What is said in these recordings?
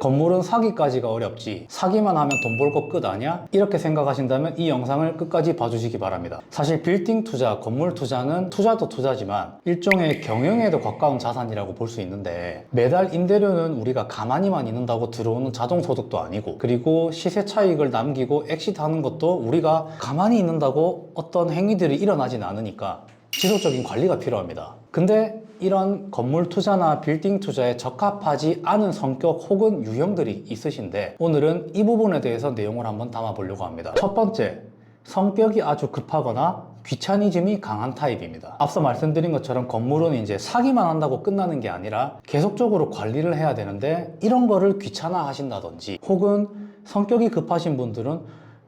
건물은 사기까지가 어렵지 사기만 하면 돈 벌 거 끝 아니야? 이렇게 생각하신다면 이 영상을 끝까지 봐주시기 바랍니다. 사실 빌딩 투자, 건물 투자는 투자도 투자지만 일종의 경영에도 가까운 자산이라고 볼 수 있는데 매달 임대료는 우리가 가만히만 있는다고 들어오는 자동소득도 아니고 그리고 시세 차익을 남기고 엑시트하는 것도 우리가 가만히 있는다고 어떤 행위들이 일어나진 않으니까 지속적인 관리가 필요합니다. 근데 이런 건물 투자나 빌딩 투자에 적합하지 않은 성격 혹은 유형들이 있으신데 오늘은 이 부분에 대해서 내용을 한번 담아 보려고 합니다. 첫 번째, 성격이 아주 급하거나 귀차니즘이 강한 타입입니다. 앞서 말씀드린 것처럼 건물은 이제 사기만 한다고 끝나는 게 아니라 계속적으로 관리를 해야 되는데 이런 거를 귀찮아 하신다든지 혹은 성격이 급하신 분들은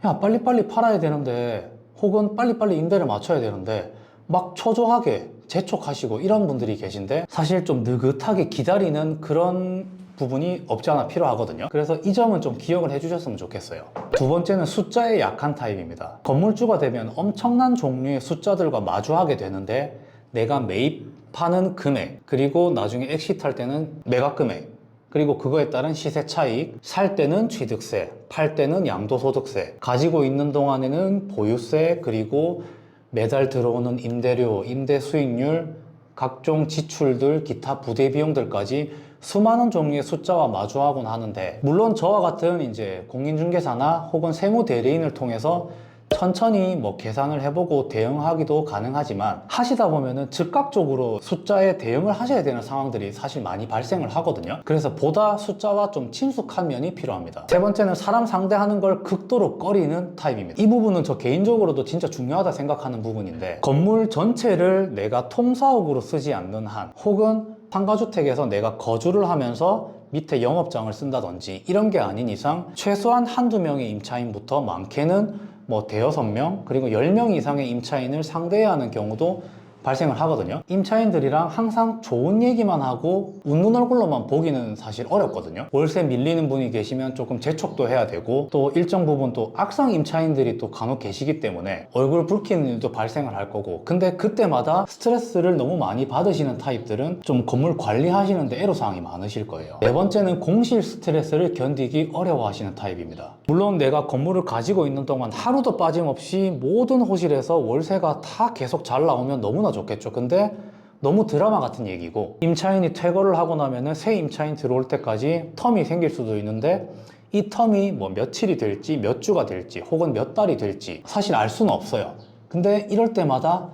야 빨리빨리 팔아야 되는데 혹은 빨리빨리 임대를 맞춰야 되는데 막 초조하게 재촉하시고 이런 분들이 계신데 사실 좀 느긋하게 기다리는 그런 부분이 없지 않아 필요하거든요. 그래서 이 점은 좀 기억을 해주셨으면 좋겠어요. 두 번째는 숫자에 약한 타입입니다. 건물주가 되면 엄청난 종류의 숫자들과 마주하게 되는데 내가 매입하는 금액 그리고 나중에 엑시트할 때는 매각 금액 그리고 그거에 따른 시세 차익, 살 때는 취득세, 팔 때는 양도소득세, 가지고 있는 동안에는 보유세 그리고 매달 들어오는 임대료, 임대 수익률, 각종 지출들, 기타 부대 비용들까지 수많은 종류의 숫자와 마주하곤 하는데 물론 저와 같은 이제 공인중개사나 혹은 세무대리인을 통해서 천천히 뭐 계산을 해보고 대응하기도 가능하지만 하시다 보면은 즉각적으로 숫자에 대응을 하셔야 되는 상황들이 사실 많이 발생을 하거든요. 그래서 보다 숫자와 좀 친숙한 면이 필요합니다. 세 번째는 사람 상대하는 걸 극도로 꺼리는 타입입니다. 이 부분은 저 개인적으로도 진짜 중요하다 생각하는 부분인데 건물 전체를 내가 통사옥으로 쓰지 않는 한 혹은 상가주택에서 내가 거주를 하면서 밑에 영업장을 쓴다든지 이런 게 아닌 이상 최소한 한두 명의 임차인부터 많게는 뭐 대여섯 명 그리고 10명 이상의 임차인을 상대해야 하는 경우도 발생을 하거든요. 임차인들이랑 항상 좋은 얘기만 하고 웃는 얼굴로만 보기는 사실 어렵거든요. 월세 밀리는 분이 계시면 조금 재촉도 해야 되고 또 일정 부분 또 악성 임차인들이 또 간혹 계시기 때문에 얼굴 붉히는 일도 발생을 할 거고 근데 그때마다 스트레스를 너무 많이 받으시는 타입들은 좀 건물 관리하시는데 애로사항이 많으실 거예요. 네 번째는 공실 스트레스를 견디기 어려워하시는 타입입니다. 물론 내가 건물을 가지고 있는 동안 하루도 빠짐없이 모든 호실에서 월세가 다 계속 잘 나오면 너무나 좋겠죠. 근데 너무 드라마 같은 얘기고 임차인이 퇴거를 하고 나면은 새 임차인 들어올 때까지 텀이 생길 수도 있는데 이 텀이 뭐 며칠이 될지 몇 주가 될지 혹은 몇 달이 될지 사실 알 수는 없어요. 근데 이럴 때마다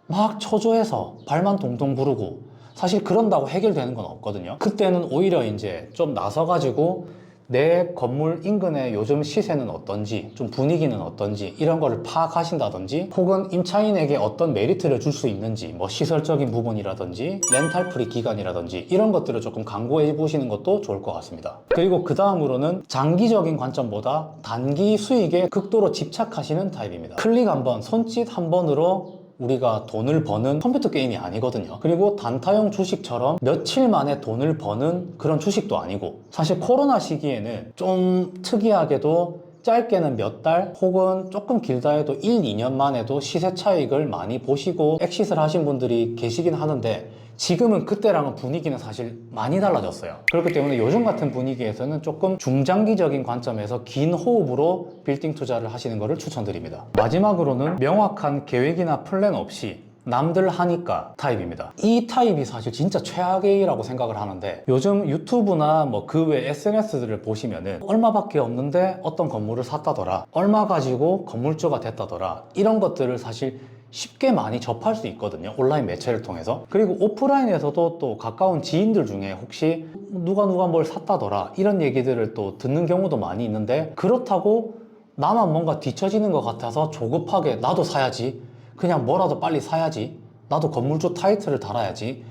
막 초조해서 발만 동동 구르고 사실 그런다고 해결되는 건 없거든요. 그때는 오히려 이제 좀 나서가지고 내 건물 인근의 요즘 시세는 어떤지 좀 분위기는 어떤지 이런 거를 파악하신다든지 혹은 임차인에게 어떤 메리트를 줄 수 있는지 뭐 시설적인 부분이라든지 렌탈 프리 기간이라든지 이런 것들을 조금 강구해 보시는 것도 좋을 것 같습니다. 그리고 그 다음으로는 장기적인 관점보다 단기 수익에 극도로 집착하시는 타입입니다. 클릭 한번 손짓 한 번으로 우리가 돈을 버는 컴퓨터 게임이 아니거든요. 그리고 단타형 주식처럼 며칠 만에 돈을 버는 그런 주식도 아니고 사실 코로나 시기에는 좀 특이하게도 짧게는 몇 달 혹은 조금 길다 해도 1, 2년 만에도 시세 차익을 많이 보시고 엑시트를 하신 분들이 계시긴 하는데 지금은 그때랑은 분위기는 사실 많이 달라졌어요. 그렇기 때문에 요즘 같은 분위기에서는 조금 중장기적인 관점에서 긴 호흡으로 빌딩 투자를 하시는 것을 추천드립니다. 마지막으로는 명확한 계획이나 플랜 없이 남들 하니까 타입입니다. 이 타입이 사실 진짜 최악이라고 생각을 하는데 요즘 유튜브나 뭐 그 외 SNS들을 보시면은 얼마밖에 없는데 어떤 건물을 샀다더라 얼마 가지고 건물주가 됐다더라 이런 것들을 사실 쉽게 많이 접할 수 있거든요. 온라인 매체를 통해서. 그리고 오프라인에서도 또 가까운 지인들 중에 혹시 누가 뭘 샀다더라 이런 얘기들을 또 듣는 경우도 많이 있는데 그렇다고 나만 뭔가 뒤처지는 것 같아서 조급하게 나도 사야지 그냥 뭐라도 빨리 사야지 나도 건물주 타이틀을 달아야지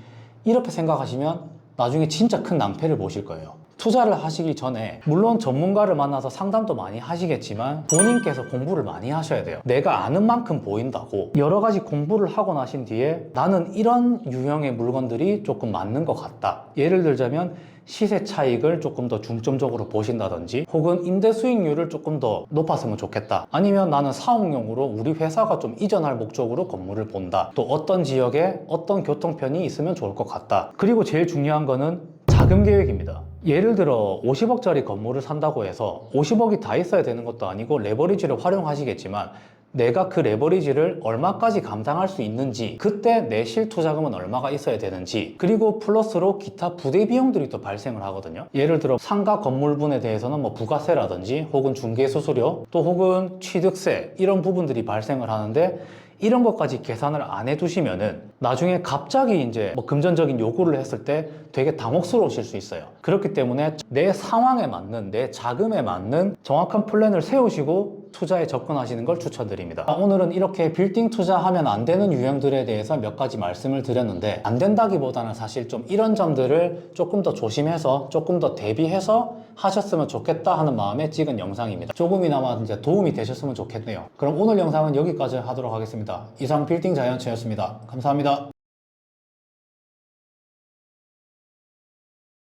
이렇게 생각하시면 나중에 진짜 큰 낭패를 보실 거예요. 투자를 하시기 전에 물론 전문가를 만나서 상담도 많이 하시겠지만 본인께서 공부를 많이 하셔야 돼요. 내가 아는 만큼 보인다고 여러 가지 공부를 하고 나신 뒤에 나는 이런 유형의 물건들이 조금 맞는 것 같다. 예를 들자면 시세 차익을 조금 더 중점적으로 보신다든지 혹은 임대 수익률을 조금 더 높았으면 좋겠다. 아니면 나는 사업용으로 우리 회사가 좀 이전할 목적으로 건물을 본다. 또 어떤 지역에 어떤 교통편이 있으면 좋을 것 같다. 그리고 제일 중요한 거는 자금 계획입니다. 예를 들어 50억짜리 건물을 산다고 해서 50억이 다 있어야 되는 것도 아니고 레버리지를 활용하시겠지만 내가 그 레버리지를 얼마까지 감당할 수 있는지, 그때 내 실투자금은 얼마가 있어야 되는지, 그리고 플러스로 기타 부대 비용들이 또 발생을 하거든요. 예를 들어 상가 건물분에 대해서는 뭐 부가세라든지 혹은 중개수수료 또 혹은 취득세 이런 부분들이 발생을 하는데, 이런 것까지 계산을 안 해두시면은 나중에 갑자기 이제 뭐 금전적인 요구를 했을 때 되게 당혹스러우실 수 있어요. 그렇기 때문에 내 상황에 맞는, 내 자금에 맞는 정확한 플랜을 세우시고 투자에 접근하시는 걸 추천드립니다. 오늘은 이렇게 빌딩 투자하면 안 되는 유형들에 대해서 몇 가지 말씀을 드렸는데, 안 된다기보다는 사실 좀 이런 점들을 조금 더 조심해서 조금 더 대비해서 하셨으면 좋겠다 하는 마음에 찍은 영상입니다. 조금이나마 이제 도움이 되셨으면 좋겠네요. 그럼 오늘 영상은 여기까지 하도록 하겠습니다. 이상 빌딩 자이언츠였습니다. 감사합니다.